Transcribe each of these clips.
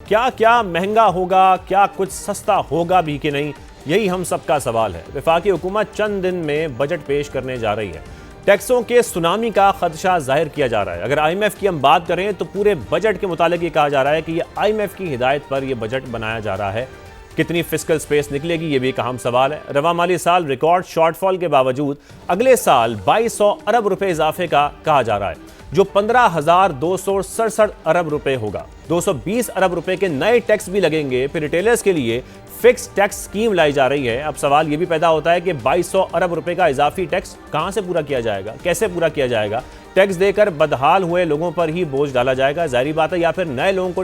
क्या क्या महंगा होगा, क्या कुछ सस्ता होगा भी कि नहीं, यही हम सबका सवाल है। वफाकी हुकूमत चंद दिन में बजट पेश करने जा रही है। टैक्सों के सुनामी का खदशा जाहिर किया जा रहा है। अगर IMF की हम बात करें तो पूरे बजट के मुतालिक ये कहा जा रहा है कि ये IMF की हिदायत पर यह बजट बनाया जा रहा है। कितनी फिस्कल स्पेस निकलेगी ये भी एक अहम सवाल है। रवा माली साल रिकॉर्ड शॉर्टफॉल के बावजूद अगले साल 2200 अरब रुपए इजाफे का कहा जा रहा है, जो 15,267 अरब रुपए होगा। 220 अरब रुपए के नए टैक्स भी लगेंगे। फिर रिटेलर्स के लिए फिक्स टैक्स स्कीम लाई जा रही है। अब सवाल यह भी पैदा होता है कि 2200 अरब रुपए का इजाफी टैक्स कहां से पूरा किया जाएगा, कैसे पूरा किया जाएगा? टैक्स देकर बदहाल हुए लोगों पर ही बोझ डाला जाएगा, जाहिर बात है, या फिर नए लोगों को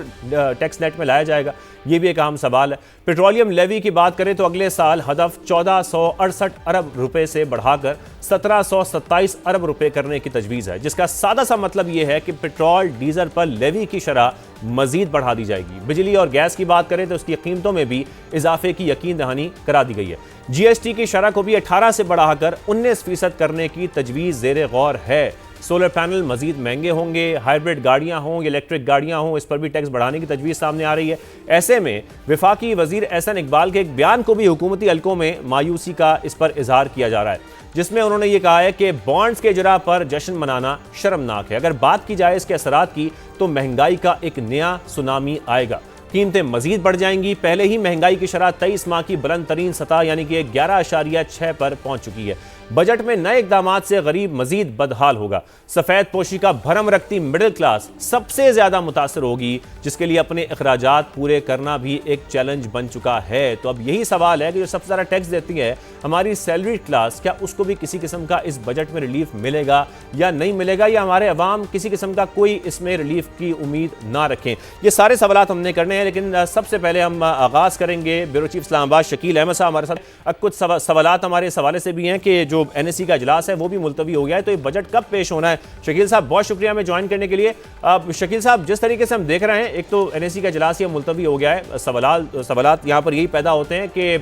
टैक्स नेट में लाया जाएगा? ये भी एक अहम सवाल है। पेट्रोलियम लेवी की बात करें तो अगले साल हदफ 1468 अरब रुपए से बढ़ाकर 1727 अरब रुपए करने की तजवीज़ है, जिसका सादा सा मतलब यह है कि पेट्रोल डीजल पर लेवी की शरह मजीद बढ़ा दी जाएगी। बिजली और गैस की बात करें तो उसकी कीमतों में भी इजाफे की यकीन दहानी करा दी गई है। GST की शरह को भी 18 से बढ़ाकर 19% करने की तजवीज़ ज़ेरे गौर है। सोलर पैनल मजीद महंगे होंगे, हाइब्रिड गाड़ियां हों, इलेक्ट्रिक गाड़ियां हों, इस पर भी टैक्स बढ़ाने की तजवीज़ सामने आ रही है। ऐसे में वफाकी वजीर एहसन इकबाल के एक बयान को भी हुकूमती हलकों में मायूसी का इस पर इजहार किया जा रहा है, जिसमें उन्होंने ये कहा है कि बॉन्ड्स के इजरा पर जश्न मनाना शर्मनाक है। अगर बात की जाए इसके असरात की तो महंगाई का एक नया सुनामी आएगा, कीमतें मजीद बढ़ जाएंगी। पहले ही महंगाई की शरह 23 माह की बुलंद तरीन सतह यानी कि 11.6 पर पहुंच चुकी है। बजट में नए इकदाम से गरीब मजीद बदहाल होगा। सफेद पोशी का भरम रखती मिडिल क्लास सबसे ज्यादा मुतासर होगी, जिसके लिए अपने अखराजात पूरे करना भी एक चैलेंज बन चुका है। तो अब यही सवाल है कि जो सबसे ज्यादा टैक्स देती है हमारी सैलरी क्लास, क्या उसको भी किसी किस्म का इस बजट में रिलीफ मिलेगा या नहीं मिलेगा, या हमारे अवाम किसी किस्म का कोई इसमें रिलीफ की उम्मीद ना रखें? ये सारे सवाल हमने करने हैं, लेकिन सबसे पहले हम आगाज करेंगे ब्यूरो चीफ इस्लामाबाद शकील अहमद साहब हमारे साथ। कुछ सवालात हमारे इस हवाले से भी हैं कि जो NSE का इजलास है वो भी मुलतवी हो गया है, तो ये बजट कब पेश होना है? शकील साहब बहुत शुक्रिया हमें ज्वाइन करने के लिए। शकील साहब, जिस तरीके से हम देख रहे हैं, एक तो NSE का इजलास ये मुलतवी हो गया है, सवालात यहाँ पर यही पैदा होते हैं कि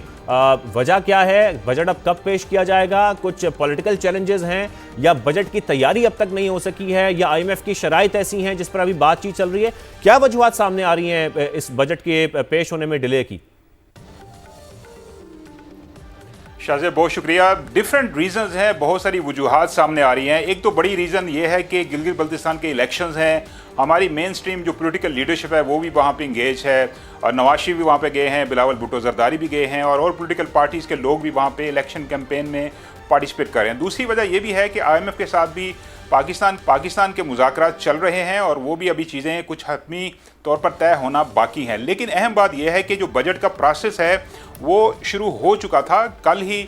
वजह क्या है, बजट अब कब पेश किया जाएगा, कुछ पॉलिटिकल चैलेंजेस हैं, या बजट की तैयारी अब तक नहीं हो सकी है, या IMF की शराइत ऐसी हैं जिस पर अभी बातचीत चल रही है? क्या वजूहात सामने आ रही हैं इस बजट के पेश होने में डिले की? शाहजेब बहुत शुक्रिया। डिफरेंट रीजंस हैं, बहुत सारी वजूहात सामने आ रही हैं। एक तो बड़ी रीज़न ये है कि गिलगित बल्तिस्तान के इलेक्शंस हैं, हमारी मेन स्ट्रीम जो पॉलिटिकल लीडरशिप है वो भी वहाँ पे इंगेज है, और नवाज शरीफ भी वहाँ पे गए हैं, बिलावल भुट्टो जरदारी भी गए हैं, और पॉलिटिकल पार्टीज़ के लोग भी वहाँ पे इलेक्शन कैंपेन में पार्टिसिपेट कर रहे हैं। दूसरी वजह ये भी है कि IMF के साथ भी पाकिस्तान के मुज़ाकरात चल रहे हैं, और वो भी अभी चीज़ें कुछ हतमी तौर पर तय होना बाकी हैं। लेकिन अहम बात यह है कि जो बजट का प्रोसेस है वो शुरू हो चुका था। कल ही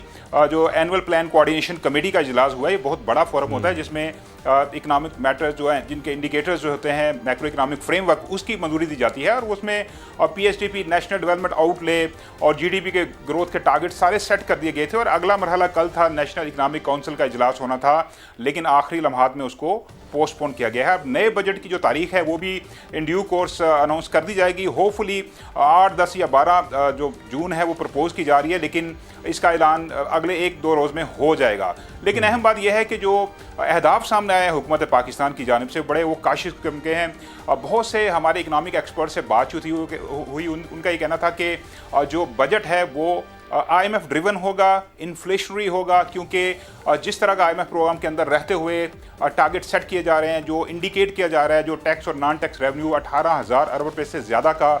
जो एनुअल प्लान कोऑर्डिनेशन कमेटी का इजलास हुआ है, ये बहुत बड़ा फोरम होता है जिसमें इकोनॉमिक मैटर्स जो हैं, जिनके इंडिकेटर्स जो होते हैं, मैक्रो इकोनॉमिक फ्रेमवर्क, उसकी मंजूरी दी जाती है, और उसमें PSDP नेशनल डेवलपमेंट आउटले और GDP के ग्रोथ के टारगेट सारे सेट कर दिए गए थे। और अगला मरहला कल था, नेशनल इकोनॉमिक काउंसिल का इजलास होना था, लेकिन आखिरी लम्हात में उसको पोस्टपोन किया गया है। अब नए बजट की जो तारीख है वो भी इन ड्यू कोर्स अनाउंस कर दी जाएगी। होपफुली 8, 10 या 12 जो जून है वो प्रपोज की जा रही है, लेकिन इसका ऐलान अगले 1-2 रोज़ में हो जाएगा। लेकिन अहम बात यह है कि जो अहदाफ सामने आए हैं हुकूमत पाकिस्तान की जानिब से, बड़े वो काशिश किस्म के हैं। बहुत से हमारे इकनॉमिक एक्सपर्ट से बातचीत हुई, उनका ये कहना था कि जो बजट है वो IMF ड्रिवन होगा, इन्फ्लेशनरी होगा, क्योंकि जिस तरह का IMF प्रोग्राम के अंदर रहते हुए टारगेट सेट किए जा रहे हैं, जो इंडिकेट किया जा रहा है, जो टैक्स और नॉन टैक्स रेवेन्यू 18,000 अरब रुपए से ज़्यादा का,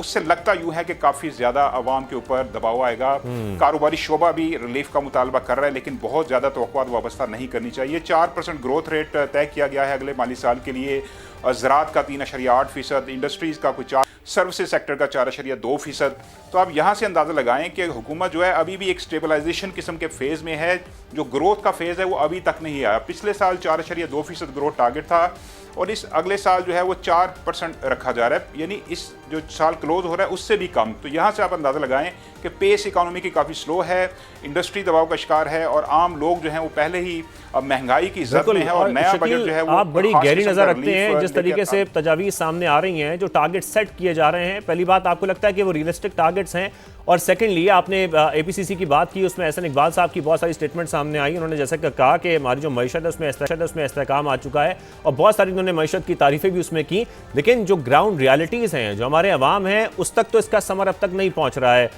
उससे लगता यूँ है कि काफ़ी ज़्यादा आवाम के ऊपर दबाव आएगा। कारोबारी शोबा भी रिलीफ का मुतालबा कर रहा है, लेकिन बहुत ज़्यादा तवक्कुआत वाबस्ता नहीं करनी चाहिए। 4% ग्रोथ रेट तय किया गया है अगले माली साल के लिए। ज़राअत का 3.8%, इंडस्ट्रीज़ का कुछ 4, सर्विसेज सेक्टर का 4.2%। तो आप यहाँ से अंदाज़ा लगाएं कि हुकूमत जो है अभी भी एक स्टेबलाइजेशन किस्म के फेज़ में है। जो ग्रोथ का फेज़ है वो अभी तक नहीं आया। पिछले साल 4.2% ग्रोथ टारगेट था, और इस अगले साल जो है वो 4% रखा जा रहा है, यानी इस जो साल क्लोज हो रहा है उससे भी कम। तो यहाँ से आप अंदाज़ा लगाएं कि पेस इकोनॉमी की काफ़ी स्लो है, इंडस्ट्री दबाव का शिकार है, और आम लोग जो हैं वो पहले ही महंगाई की जद में है, और नया बजट जो है वो आप बड़ी गहरी नज़र रखते हैं। जिस तरीके से तजावीज़ सामने आ रही हैं, जो टारगेट सेट किए जा रहे हैं? पहली बात, आपको लगता है कि वो रियलिस्टिक टारगेट्स हैं? और सेकेंडली, आपने APCC की बात की, उसमें एहसन इकबाल साहब की बहुत सारी स्टेटमेंट सामने आई। उन्होंने जैसे कहा कि हमारी जो मईशत है उसमें इस्तेहकाम आ चुका है, और बहुत सारी उन्होंने मईशत की तारीफें भी उसमें की, लेकिन जो ग्राउंड रियलिटीज़ हैं, जो हमारे अवाम हैं, उस तक तो इसका समर अब तक नहीं पहुँच रहा है।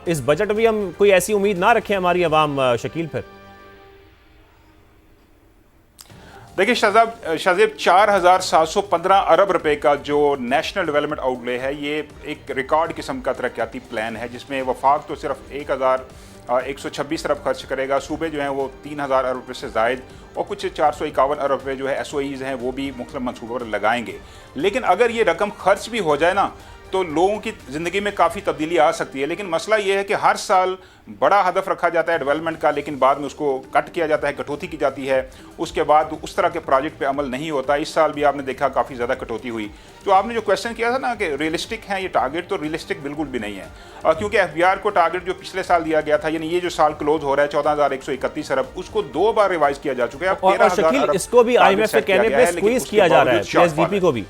इस बजट में भी हम कोई ऐसी उम्मीद ना रखें हमारी अवाम, शकील? फिर देखिए शाहजेब, 4,715 अरब रुपए का जो नेशनल डेवलपमेंट आउटले है, ये एक रिकॉर्ड किस्म का तरक्याती प्लान है, जिसमें वफाक तो सिर्फ 1,126 अरब खर्च करेगा। सूबे जो हैं वो 3,000 अरब रुपये से ज़ायद और कुछ 451 अरब रुपये जो है SOEs हैं वो भी मुख्तलिफ मनसूबों पर लगाएंगे। लेकिन अगर ये रकम खर्च भी हो जाए ना, तो लोगों की ज़िंदगी में काफ़ी तब्दीली आ सकती है। लेकिन मसला ये है कि हर साल बड़ा हदफ रखा जाता है डेवलपमेंट का, लेकिन बाद में उसको कट किया जाता है, कटौती की जाती है, उसके बाद उस तरह के प्रोजेक्ट पे अमल नहीं होता। इस साल भी आपने देखा काफ़ी ज़्यादा कटौती हुई। तो आपने जो क्वेश्चन किया था ना कि रियलिस्टिक हैं ये टारगेट, तो रियलिस्टिक बिल्कुल भी नहीं है, क्योंकि FBR को टारगेट जो पिछले साल दिया गया था, यानी ये जो साल क्लोज हो रहा है 14,131 अरब, उसको 2 बार रिवाइज किया जा चुका है। और शकील, इसको भी IMF के कहने पे स्क्वीज किया जा रहा है, PSDP को भी।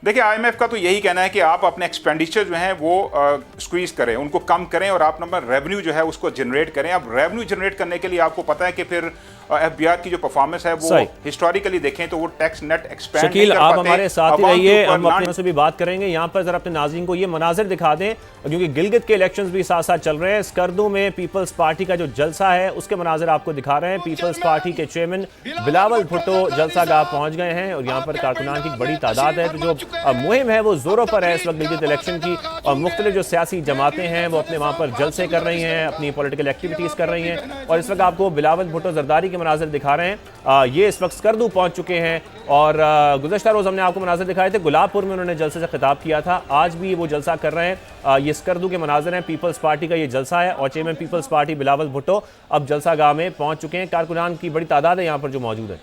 देखिए, IMF का तो यही कहना है कि आप अपने एक्सपेंडिचर जो हैं वो स्क्वीज करें, उनको कम करें, और आप नंबर रेवेन्यू जो है उसको जनरेट करें। अब रेवेन्यू जनरेट करने के लिए आपको पता है कि फिर FBR की जो परफॉर्मेंस है वो हिस्टोरिकली देखें तो वो टैक्स नेट एक्सपेंड शकील, आप हमारे साथ ही रहिए, हम अपने से भी बात करेंगे। यहाँ पर जरा अपने नाज़रीन को ये मनाजिर दिखा दें, क्योंकि गिलगित के इलेक्शंस भी साथ साथ चल रहे हैं। स्कर्दू में पीपल्स पार्टी का जो जलसा है उसके मनाजिर आपको दिखा रहे हैं। पीपल्स पार्टी के चेयरमैन बिलावल भुट्टो जलसा गाह पहुंच गए हैं, और यहाँ पर कारकुनान की बड़ी तादाद है। तो जो मुहिम है वो जोरों पर है इस वक्त गिलगित इलेक्शन की, और मुख्तलिफ जो सियासी जमातें हैं वो अपने वहाँ पर जलसे कर रही हैं, अपनी पॉलिटिकल एक्टिविटीज़ कर रही हैं। और इस वक्त आपको बिलावल भुट्टो जरदारी के मनाजिर दिखा रहे हैं। ये इस वक्त स्कर्दू पहुंच चुके हैं, और गुज़श्ता रोज़ हमने आपको मनाज़िर दिखाए थे, गुलाबपुर में उन्होंने जलसे से खिताब किया था, आज भी वो जलसा कर रहे हैं। ये स्कर्दू के मनाज़िर हैं, पीपल्स पार्टी का ये जलसा है, और चेयरमैन पीपल्स पार्टी बिलावल भुट्टो अब जलसा गाह में पहुंच चुके हैं। कारकुनान की बड़ी तादाद है यहाँ पर जो मौजूद है।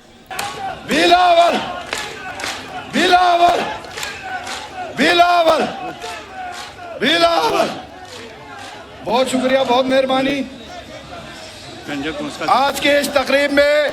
बिलावल बिलावल बिलावल बिलावल, बहुत शुक्रिया, बहुत मेहरबानी। आज के इस तकरीब में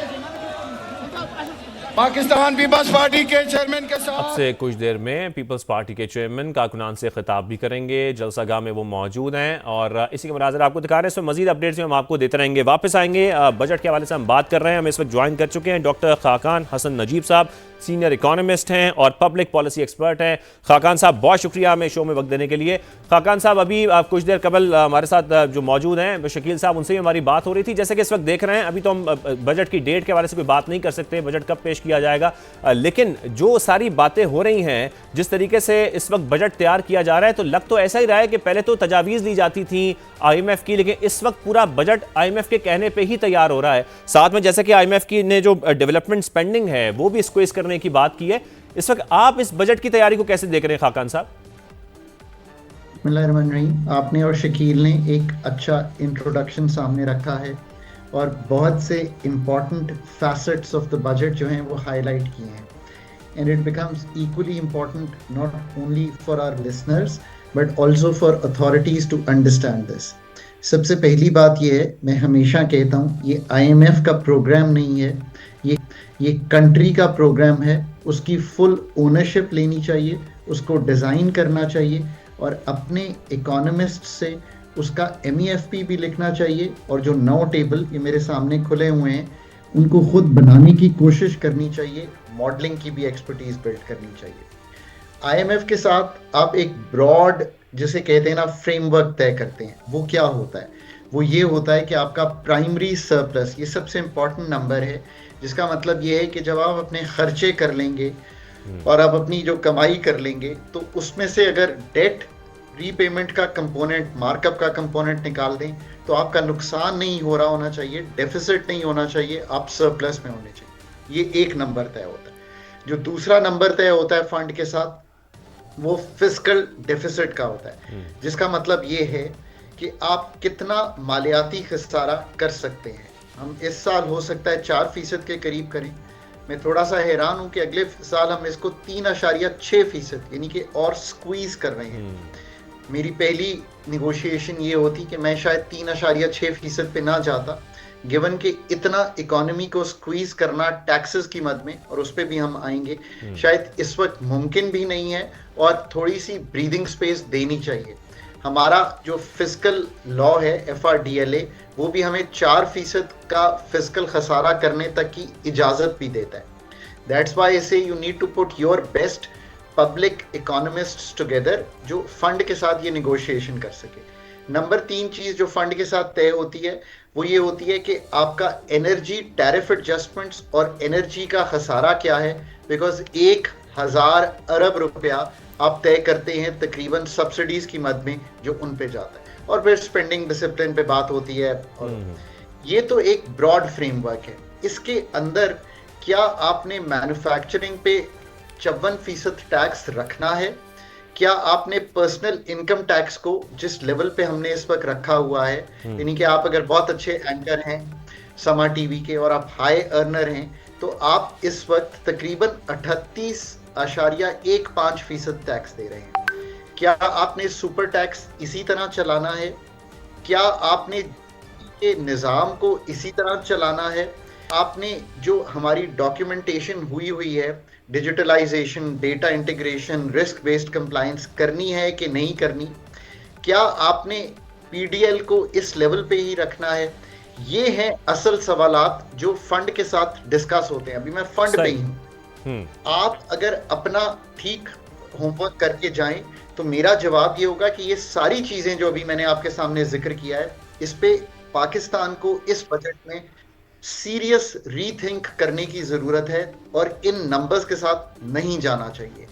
पाकिस्तान पीपल्स पार्टी के चेयरमैन के साथ अब से कुछ देर में पीपल्स पार्टी के चेयरमैन कारकुनान से खिताब भी करेंगे। जलसा गाह में वो मौजूद हैं, और इसी के मनाज़िर आपको दिखा रहे हैं। इसमें मजीद अपडेट्स हम आपको देते रहेंगे। वापस आएंगे, बजट के हवाले से हम बात कर रहे हैं। हम इस वक्त ज्वाइन कर चुके हैं डॉक्टर खाकान हसन नजीब साहब, सीनियर इकोनॉमिस्ट हैं और पब्लिक पॉलिसी एक्सपर्ट हैं। खाकान साहब, बहुत शुक्रिया हमें शो में वक्त देने के लिए। खाकान साहब, अभी कुछ देर कबल हमारे साथ जो मौजूद हैं शकील साहब, उनसे भी हमारी बात हो रही थी। जैसे कि इस वक्त देख रहे हैं, अभी तो हम बजट की डेट के हवाले से कोई बात नहीं कर सकते, बजट कब पेश किया जाएगा, लेकिन जो सारी बातें हो रही हैं, जिस तरीके से इस वक्त बजट तैयार किया जा रहा है, तो लग तो ऐसा ही रहा है कि पहले तो तजावीज़ ली जाती थी IMF की, लेकिन इस वक्त पूरा बजट IMF के कहने पे ही तैयार हो रहा है। साथ में जैसे कि IMF की ने जो डेवलपमेंट स्पेंडिंग है वो भी स्क्वीज करने की बात की है। इस वक्त आप इस बजट की तैयारी को कैसे देख रहे हैं खाकान साहब? बिस्मिल्लाहिर्रहमानिर्रहीम, आपने और शकील ने एक अच्छा इंट्रोडक्शन सामने रखा है, और बहुत से important facets of the budget जो हैं वो हाईलाइट किए हैं। And it becomes equally important not only for our listeners but also for authorities to understand this. सबसे पहली बात ये है, मैं हमेशा कहता हूँ, ये IMF का प्रोग्राम नहीं है, ये कंट्री का प्रोग्राम है। उसकी फुल ओनरशिप लेनी चाहिए, उसको डिज़ाइन करना चाहिए, और अपने इकोनॉमिस्ट से उसका MEFP भी लिखना चाहिए, और जो 9 टेबल ये मेरे सामने खुले हुए हैं उनको खुद बनाने की कोशिश करनी चाहिए, मॉडलिंग की भी एक्सपर्टीज बिल्ड करनी चाहिए। IMF के साथ आप एक ब्रॉड, जिसे कहते हैं ना, फ्रेमवर्क तय करते हैं। वो क्या होता है? वो ये होता है कि आपका प्राइमरी सरप्लस, ये सबसे इम्पॉर्टेंट नंबर है, जिसका मतलब ये है कि जब आप अपने खर्चे कर लेंगे और आप अपनी जो कमाई कर लेंगे, तो उसमें से अगर डेट रीपेमेंट का कंपोनेंट, मार्कअप का कंपोनेंट निकाल दें, तो आपका नुकसान नहीं हो रहा होना चाहिए, डेफिसिट नहीं होना चाहिए, आप सरप्लस में होने चाहिए। ये एक नंबर तय होता है। जो दूसरा नंबर तय होता है फंड के साथ, वो फिस्कल डेफिसिट का होता है, जिसका मतलब ये है कि आप कितना मालियाती खसारा कर सकते हैं। हम इस साल हो सकता है 4% के करीब करें। मैं थोड़ा सा हैरान हूं कि अगले साल हम इसको 3.6% यानी कि और स्क्वीज कर रहे हैं। मेरी पहली निगोशिएशन ये होती कि मैं शायद 3.6% पे ना जाता, गिवन कि इतना इकोनॉमी को स्क्वीज करना टैक्सेस की मद में, और उस पर भी हम आएंगे, शायद इस वक्त मुमकिन भी नहीं है, और थोड़ी सी ब्रीदिंग स्पेस देनी चाहिए। हमारा जो फिस्कल लॉ है FRDLA, वो भी हमें 4% का फिस्कल खसारा करने तक की इजाजत भी देता है। दैट्स वाई से you need to put your best public economists together जो फंड के साथ ये निगोशिएशन कर सके। नंबर 3 चीज जो फंड के साथ तय होती है वो ये होती है कि आपका एनर्जी टैरिफ एडजस्टमेंट्स और एनर्जी का खसारा क्या है, बिकॉज 1000 अरब रुपया आप तय करते हैं तकरीबन सब्सिडीज की मद में जो उन पे जाता है, और फिर स्पेंडिंग डिसिप्लिन पे बात होती है। और ये तो एक ब्रॉड फ्रेमवर्क है। इसके अंदर क्या आपने मैन्युफैक्चरिंग पे 54% टैक्स रखना है? क्या आपने पर्सनल इनकम टैक्स को जिस लेवल पे हमने इस वक्त रखा हुआ है, यानी कि आप अगर बहुत अच्छे एंकर हैं समा टीवी के और आप हाई अर्नर हैं, तो आप इस वक्त तकरीबन 38.15% टैक्स दे रहे हैं। क्या आपने सुपर टैक्स इसी तरह चलाना है? क्या आपने ये निज़ाम को इसी तरह चलाना है? आपने जो हमारी डॉक्यूमेंटेशन हुई है, digitalization, data integration, risk based compliance करनी है कि नहीं करनी? क्या आपने PDL को इस लेवल पे ही रखना है? ये हैं असल सवालात जो फंड के साथ डिस्कस होते हैं। अभी मैं फंड पे ही हूँ। आप अगर अपना ठीक होमवर्क करके जाएं तो मेरा जवाब ये होगा कि ये सारी चीजें जो अभी मैंने आपके सामने जिक्र किया है, इस पे पाकिस्तान को इस बजट में सीरियस रीथिंक करने की जरूरत है और इन नंबर्स के साथ नहीं जाना चाहिए।